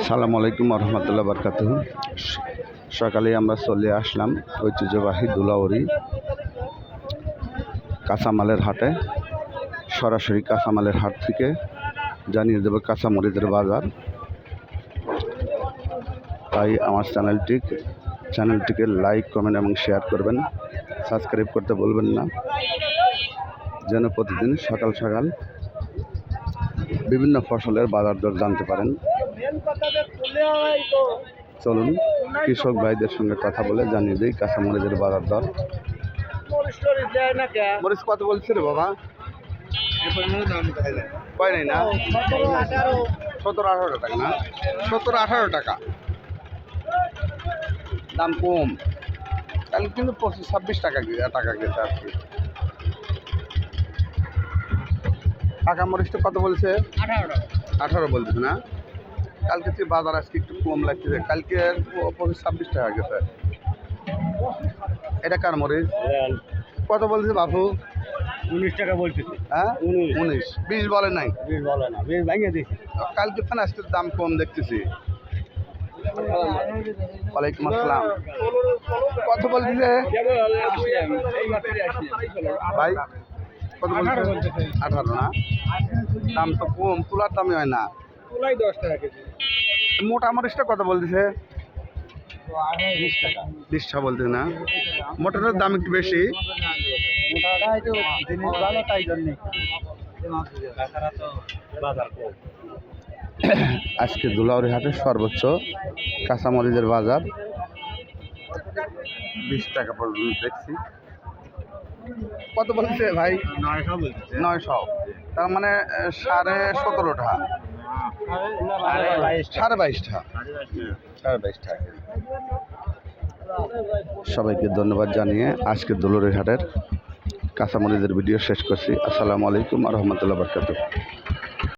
আসসালামু আলাইকুম রহমতুল্লাহ বরকাতুহু। সকালে আমরা চলে আসলাম ঐতিহ্যবাহী দুলাউরি কাঁচামালের হাটে। সরাসরি কাঁচামালের হাট থেকে জানিয়ে দেব কাঁচামরিচের বাজার। তাই আমার চ্যানেলটিকে লাইক, কমেন্ট এবং শেয়ার করবেন। সাবস্ক্রাইব করতে বলবেন না, যেন প্রতিদিন সকাল সকাল বিভিন্ন ফসলের বাজার দর জানতে পারেন। চলুন কৃষক ভাইদের সঙ্গে কথা বলে জানিয়ে দিই কাঁচামরিচের বাজার দর। মরিচ কত বলছে রে বাবা? কয় নাই না? 17-18 টাকা না? 17-18 টাকা দাম কম। কালকে কিন্তু 25-26 টাকা গেছে আর কি। কাঁচা মরিচটা কত বলছে? 18 বলছে না? কালকে থেকে বাজার আজকে একটু কম লাগছে। কালকে 25-26 টাকা গেছে। এটা কার মরিচ? কত বলছে বাবু? 19 টাকা বলছে। হ্যাঁ 19, 20 বলে নাই? 20 বলে না, 20 ভাঙিয়ে দিছি। কালকে তো আজকে দাম কম দেখতেছি। ওয়ালাইকুম আসসালাম। কত বলছে ভাই? কত বলছে? 18 না? দাম তো কম, তুলার দামই হয় না। তুলাই 10 টাকা কেজি। মোটা মরিচটা কত বলছে? 20 টাকা। 20 টাকা বলছে না? মোটাটার দাম একটু বেশি। মোটাটা একটু জিনিস ভালো তাই জন্য বাজার কম। আজকে দুলাউরি হাটের সর্বোচ্চ কাঁচামরিচের বাজার 20 টাকা পর্যন্ত দেখছি। কত বলছে ভাই? 900 বলছে। 900, তার মানে 17.5 টাকা। 22.5 টাকা। 22.5 টাকা। সবাইকে ধন্যবাদ জানিয়ে আজকে দুলাউরি হাটের কাঁচামরিচের ভিডিও শেষ করছি। আসসালামু আলাইকুম রহমতুল্লাহ বরকাতুহু।